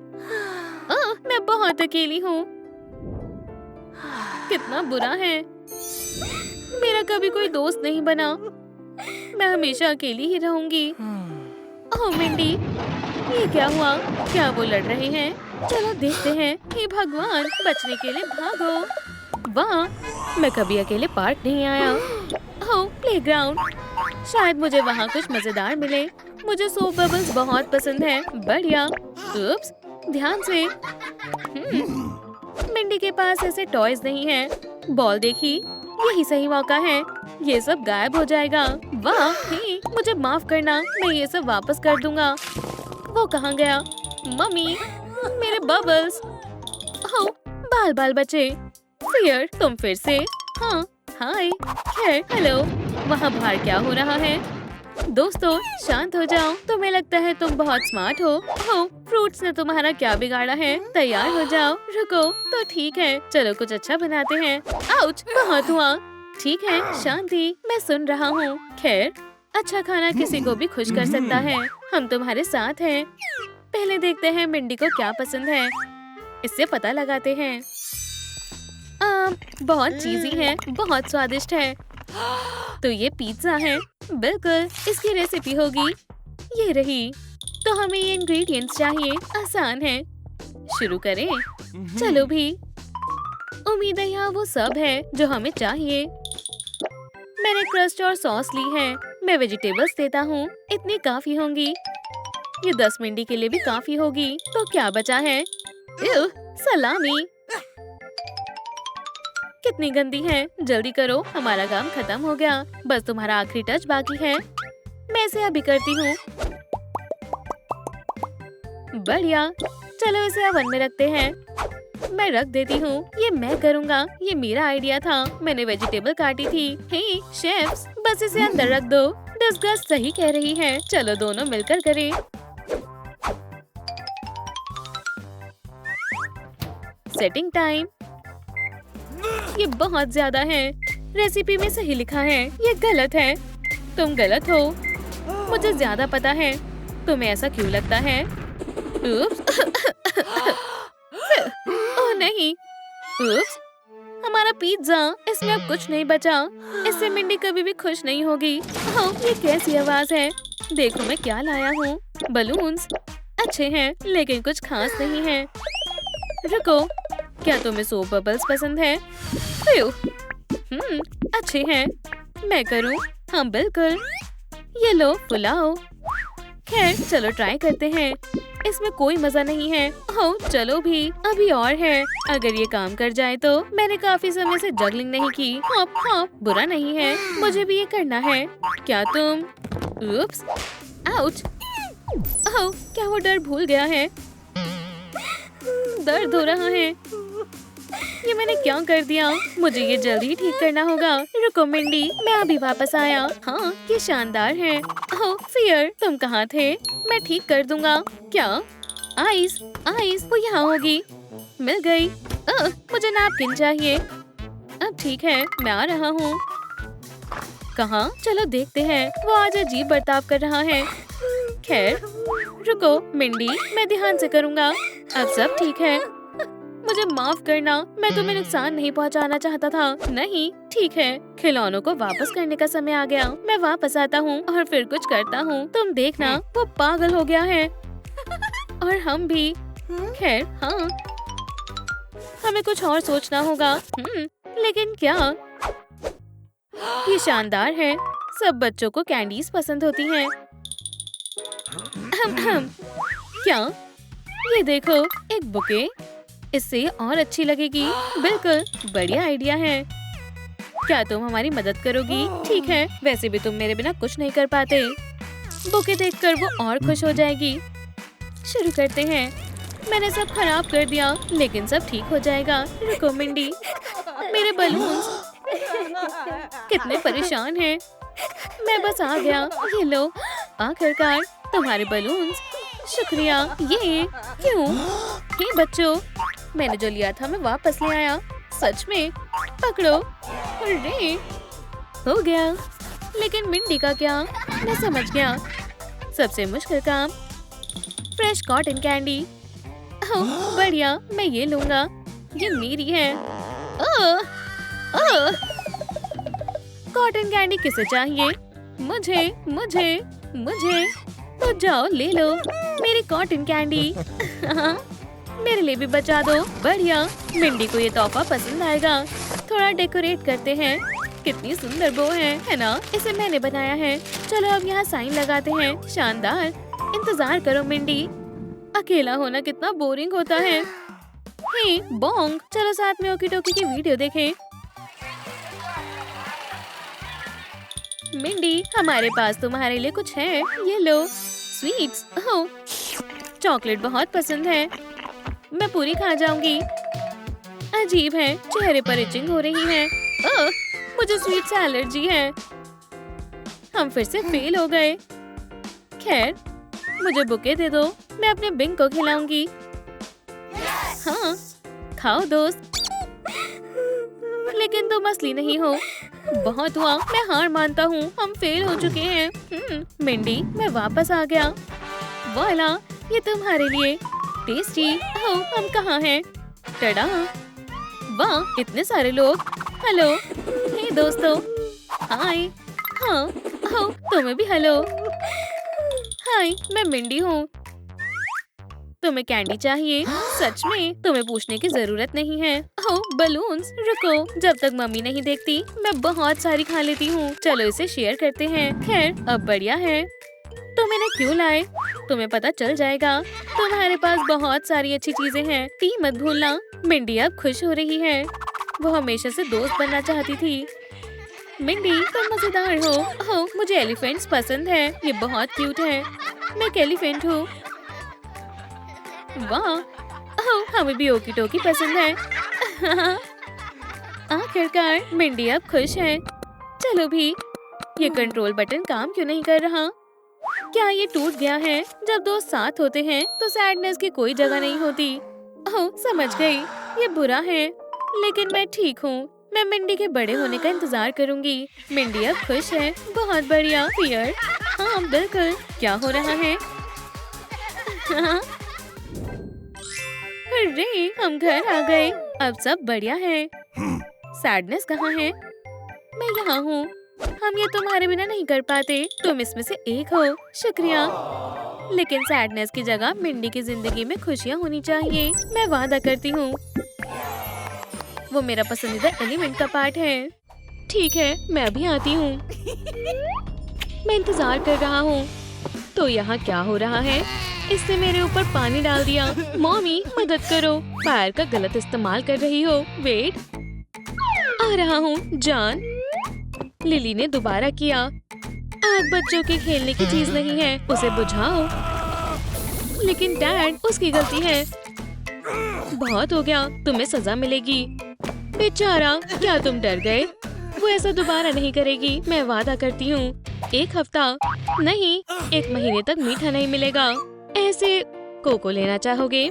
मैं बहुत अकेली हूँ। कितना बुरा है। मेरा कभी कोई दोस्त नहीं बना। मैं हमेशा अकेली ही रहूंगी। ओह मिंडी, ये क्या हुआ? क्या वो लड़ रहे हैं? चलो देखते हैं। हे भगवान, बचने के लिए भागो। वाह, मैं कभी अकेले पार्क नहीं आया। ओह प्लेग्राउंड, शायद मुझे वहाँ कुछ मजेदार मिले। मुझे सोप बबल्स बहुत पसंद है। बढ़िया। उप्स, ध्यान से। मिंडी के पास ऐसे टॉयज नहीं है। बॉल देखी, यही सही मौका है। ये सब गायब हो जाएगा। वाह, हे, मुझे माफ करना, मैं ये सब वापस कर दूंगा। वो कहाँ गया? मम्मी, मेरे बबल्स। ओह, बाल बाल बचे। फियर, तुम फिर से? हाँ, हाय, खैर, हेलो। वहाँ बाहर क्या हो रहा है? दोस्तों, शांत हो जाओ। तुम्हें लगता है तुम बहुत स्मार्ट हो। ओह, फ्रूट्स ने तुम्हारा क्या बिगाड़ा है? तैयार हो जाओ। रुको, तो ठीक है, चलो कुछ अच्छा बनाते हैं। आउच, बहुत हुआ। ठीक है, शांति, मैं सुन रहा हूँ। खैर, अच्छा खाना किसी को भी खुश कर सकता है। हम तुम्हारे साथ हैं। पहले देखते हैं मिंडी को क्या पसंद है। इससे पता लगाते हैं। बहुत चीजी है, बहुत स्वादिष्ट है। तो ये पिज्जा है। बिल्कुल, इसकी रेसिपी होगी ये रही। तो हमें ये इंग्रेडिएंट्स चाहिए, आसान है। शुरू करें। चलो भी। उम्मीद है यहाँ वो सब है जो हमें चाहिए। मैंने क्रस्ट और सॉस ली है। मैं वेजिटेबल्स देता हूँ, इतनी काफी होंगी। ये 10 मिनट के लिए भी काफी होगी। तो क्या बचा है? इव, सलामी कितनी गंदी है। जल्दी करो, हमारा काम खत्म हो गया। बस तुम्हारा आखिरी टच बाकी है। मैं इसे अभी करती हूँ। बढ़िया, चलो इसे ओवन में रखते हैं। मैं रख देती हूँ। ये मैं करूँगा, ये मेरा आइडिया था। मैंने वेजिटेबल काटी थी। हे शेफ्स, बस इसे अंदर रख दो। डिस्गस्ट सही कह रही है। चलो दोनों मिलकर करें। Setting time. ये बहुत ज्यादा है। रेसिपी में सही लिखा है, ये गलत है। तुम गलत हो। मुझे ज्यादा पता है। तुम्हें ऐसा क्यों लगता है? उप्स। ओह नहीं। उप्स, हमारा पिज्जा, इसमें अब कुछ नहीं बचा। इससे मिंडी कभी भी खुश नहीं होगी। ओह, ये कैसी आवाज है? देखो मैं क्या लाया हूँ। बलून्स अच्छे हैं लेकिन कुछ खास नहीं है। रुको, क्या तुम्हें सोप बबल्स पसंद है? अच्छे हैं। मैं करूं? हाँ बिल्कुल। ये लो, फुलाओ। खैर चलो ट्राई करते हैं। इसमें कोई मजा नहीं है। ओह चलो भी, अभी और है। अगर ये काम कर जाए तो। मैंने काफी समय से जगलिंग नहीं की। हाँ, बुरा नहीं है। मुझे भी ये करना है। क्या तुम? उप्स, आउच। ओह, क्या वो डर भूल गया है? दर्द हो रहा है। ये मैंने क्या कर दिया? मुझे ये जल्दी ही ठीक करना होगा। रुको मिंडी, मैं अभी वापस आया। हाँ, ये शानदार है। ओह फियर, तुम कहाँ थे? मैं ठीक कर दूंगा। क्या? आइस, आइस, वो यहाँ होगी। मिल गई। मुझे नैपकिन चाहिए। अब ठीक है, मैं आ रहा हूँ। कहाँ? चलो देखते हैं। वो आज अजीब बर्ताव कर रहा है। खैर रुको मिंडी, मैं ध्यान से करूँगा। अब सब ठीक है। मुझे माफ करना, मैं तुम्हें नुकसान नहीं पहुंचाना चाहता था। नहीं, ठीक है। खिलौनों को वापस करने का समय आ गया। मैं वापस आता हूँ और फिर कुछ करता हूँ। तुम देखना, वो पागल हो गया है। और हम भी। खैर हाँ, हमें कुछ और सोचना होगा। लेकिन क्या? ये शानदार है। सब बच्चों को कैंडीज पसंद होती हैं। क्या? ये देखो, एक बुके। इससे और अच्छी लगेगी। बिल्कुल, बढ़िया आइडिया है। क्या तुम हमारी मदद करोगी? ठीक है, वैसे भी तुम मेरे बिना कुछ नहीं कर पाते। बुके देखकर वो और खुश हो जाएगी। शुरू करते हैं। मैंने सब खराब कर दिया, लेकिन सब ठीक हो जाएगा। रुको मिंडी, मेरे बलून्स कितने परेशान हैं। मैं बस आ गया। ये लो, आखिरकार तुम्हारे बलून्स। शुक्रिया। ये क्यों? हे बच्चों, मैंने जो लिया था मैं वापस ले आया। सच में? पकड़ो। अरे हो गया। लेकिन मिंडी का क्या? मैं समझ गया। सबसे मुश्किल काम, फ्रेश कॉटन कैंडी। ओह बढ़िया, मैं ये लूंगा। ये मेरी है। कॉटन कैंडी किसे चाहिए? मुझे, मुझे, मुझे। तो जाओ ले लो मेरी कॉटन कैंडी। मेरे लिए भी बचा दो। बढ़िया, मिंडी को ये तोहफा पसंद आएगा। थोड़ा डेकोरेट करते हैं। कितनी सुंदर बो है ना? इसे मैंने बनाया है। चलो अब यहाँ साइन लगाते हैं। शानदार। इंतजार करो मिंडी, अकेला होना कितना बोरिंग होता है। हे बोंग, चलो साथ में ओकी टोकी की वीडियो देखें। मिंडी, हमारे पास तुम्हारे लिए कुछ है। ये लो, स्वीट्स। ओह, चॉकलेट बहुत पसंद है। मैं पूरी खा जाऊंगी। अजीब है, चेहरे पर इचिंग हो रही है। ओह, मुझे स्वीट से एलर्जी है। हम फिर से फेल हो गए। खैर, मुझे बुके दे दो, मैं अपने बिंग को खिलाऊंगी। हाँ, खाओ दोस्त। लेकिन तुम असली नहीं हो। बहुत हुआ, मैं हार मानता हूँ। हम फेल हो चुके हैं। मिंडी, मैं वापस आ गया। वाला, ये तुम्हारे लिए। टेस्टी। ओह, हम कहाँ हैं? टडा। वाह, इतने सारे लोग। हेलो। हे दोस्तों, हाय। हाँ, हाँ, तुम्हें भी हेलो। हाय, मैं मिंडी हूँ। तुम्हें कैंडी चाहिए? सच में? तुम्हें पूछने की जरूरत नहीं है। ओह, बलून्स। रुको, जब तक मम्मी नहीं देखती मैं बहुत सारी खा लेती हूँ। चलो इसे शेयर करते हैं। खैर, अब बढ़िया है। तुम इन्हें क्यों लाए? तुम्हें पता चल जाएगा। तुम्हारे पास बहुत सारी अच्छी चीजें हैं। टी मत भूलना। मिंडी अब खुश हो रही है। वो हमेशा से दोस्त बनना चाहती थी। मिंडी, तुम मजेदार हो। ओह, मुझे एलिफेंट्स पसंद है। ये बहुत क्यूट है। मैं एक एलिफेंट हूँ। वाह, ओह, हमें भी ओकी टोकी पसंद है। आखिरकार मिंडी अब खुश है। चलो भी, ये कंट्रोल बटन काम क्यों नहीं कर रहा? क्या ये टूट गया है? जब दोस्त साथ होते हैं तो सैडनेस की कोई जगह नहीं होती। ओह, समझ गई। ये बुरा है, लेकिन मैं ठीक हूँ। मैं मिंडी के बड़े होने का इंतजार करूंगी। मिंडी अब खुश है। बहुत बढ़िया। फियर? हाँ, बिल्कुल। क्या हो रहा है? अरे, हम घर आ गए। अब सब बढ़िया है। सैडनेस कहाँ है? मैं यहाँ हूँ। हम ये तुम्हारे बिना नहीं कर पाते। तुम इसमें से एक हो। शुक्रिया। लेकिन सैडनेस की जगह मिंडी की जिंदगी में खुशियाँ होनी चाहिए। मैं वादा करती हूँ। वो मेरा पसंदीदा एलिमेंट का पार्ट है। ठीक है, मैं अभी आती हूँ। मैं इंतजार कर रहा हूँ। तो यहाँ क्या हो रहा है? इससे मेरे ऊपर पानी डाल दिया। मॉमी, मदद करो। फायर का गलत इस्तेमाल कर रही हो। वेट, आ रहा हूँ। जान, लिली ने दोबारा किया। आग बच्चों के खेलने की चीज नहीं है, उसे बुझाओ। लेकिन डैड, उसकी गलती है। बहुत हो गया, तुम्हें सजा मिलेगी। बेचारा, क्या तुम डर गए? वो ऐसा दोबारा नहीं करेगी, मैं वादा करती हूँ। एक हफ्ता नहीं, 1 महीने तक मीठा नहीं मिलेगा। ऐसे कोको लेना चाहोगे?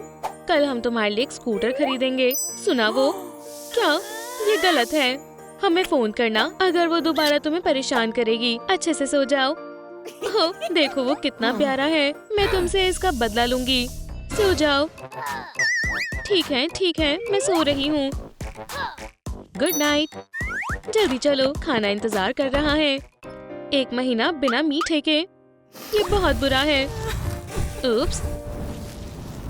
कल हम तुम्हारे लिए एक स्कूटर खरीदेंगे। सुना वो? क्या? ये गलत है। हमें फोन करना अगर वो दोबारा तुम्हें परेशान करेगी। अच्छे से सो जाओ। ओह, देखो वो कितना प्यारा है। मैं तुमसे इसका बदला लूंगी। सो जाओ। ठीक है, मैं सो रही हूँ। Good night. जल्दी चलो, खाना इंतजार कर रहा है। 1 महीना बिना मीठे के, ये बहुत बुरा है। उप्स।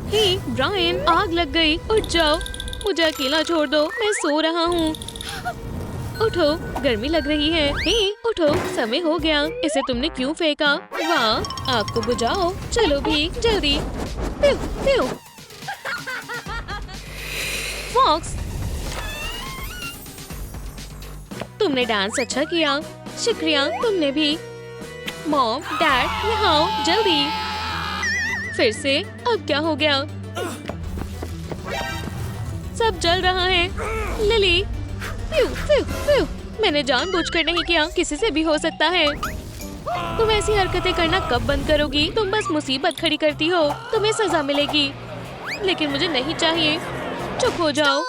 हे ब्रायन, आग लग गई। उठ जाओ, मुझे अकेला छोड़ दो। मैं सो रहा हूँ। उठो, गर्मी लग रही है। हे, उठो, समय हो गया। इसे तुमने क्यों फेंका? वाह, आग को बुझाओ। चलो भी, जल्दी। प्यू, प्यू। फॉक्स, तुमने डांस अच्छा किया। शुक्रिया, तुमने भी। मॉम, डैड, यहाँ आओ, जल्दी। फिर से? अब क्या हो गया? सब जल रहा है। लिली, प्यू, प्यू, प्यू। मैंने जानबूझकर नहीं किया, किसी से भी हो सकता है। तुम ऐसी हरकतें करना कब बंद करोगी? तुम बस मुसीबत खड़ी करती हो। तुम्हें सजा मिलेगी। लेकिन मुझे नहीं चाहिए। चुप हो जाओ।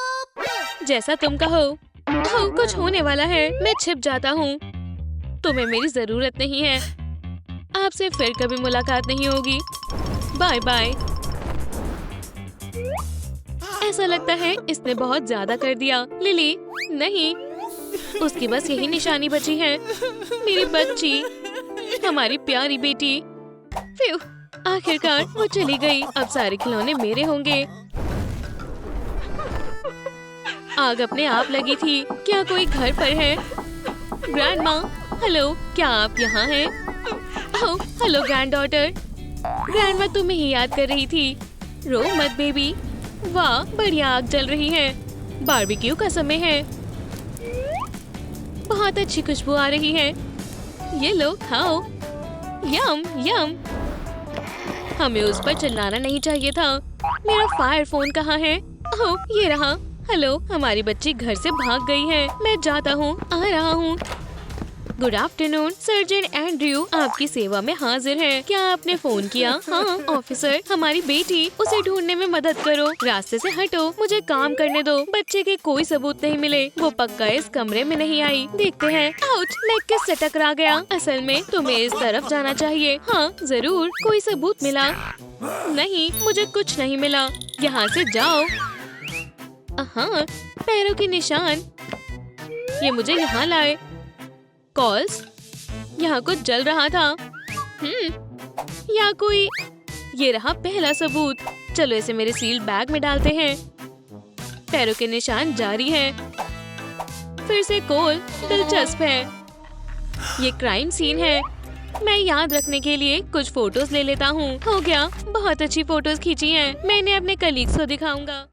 जैसा तुम कहो। ओह, कुछ होने वाला है। मैं छिप जाता हूँ। तुम्हें मेरी जरूरत नहीं है। आपसे फिर कभी मुलाकात नहीं होगी। Bye bye. ऐसा लगता है इसने बहुत ज्यादा कर दिया। लिली, नहीं, उसकी बस यही निशानी बची है। मेरी बच्ची, हमारी प्यारी बेटी। फिर आखिरकार वो चली गई। अब सारे खिलौने मेरे होंगे। आग अपने आप लगी थी। क्या कोई घर पर है? ग्रैंडमा, हेलो, क्या आप यहाँ हैं? ओह, हेलो ग्रैंड डॉटर। ग्रैंडमा तुम्हें ही याद कर रही थी। रो मत बेबी। वाह, बढ़िया आग जल रही है। बारबेक्यू का समय है। बहुत अच्छी खुशबू आ रही है। ये लो, खाओ। यम यम। हमें उस पर चिल्लाना नहीं चाहिए था। मेरा फायर फोन कहाँ है? ओह, ये रहा। हेलो, हमारी बच्ची घर से भाग गई है। मैं जाता हूँ, आ रहा हूँ। गुड आफ्टरनून, सर्जन एंड्रयू आपकी सेवा में हाजिर है। क्या आपने फोन किया? हाँ ऑफिसर, हमारी बेटी, उसे ढूंढने में मदद करो। रास्ते से हटो, मुझे काम करने दो। बच्चे के कोई सबूत नहीं मिले। वो पक्का इस कमरे में नहीं आई। देखते हैं। आउच, लेग किस से टकरा गया? असल में तुम्हें इस तरफ जाना चाहिए। हाँ जरूर, कोई सबूत मिला? नहीं, मुझे कुछ नहीं मिला। यहाँ से जाओ। हाँ, पैरों के निशान। ये मुझे यहाँ लाए। कॉल्स, यहाँ कुछ जल रहा था। यहाँ कोई, ये रहा पहला सबूत। चलो इसे मेरे सील्ड बैग में डालते हैं। पैरों के निशान जारी हैं। फिर से कोल, दिलचस्प है। ये क्राइम सीन है। मैं याद रखने के लिए कुछ फोटोज ले लेता हूँ। हो गया, बहुत अच्छी फोटोज खींची हैं। मैं इन्हें अपने कलीग्स को दिखाऊंगा।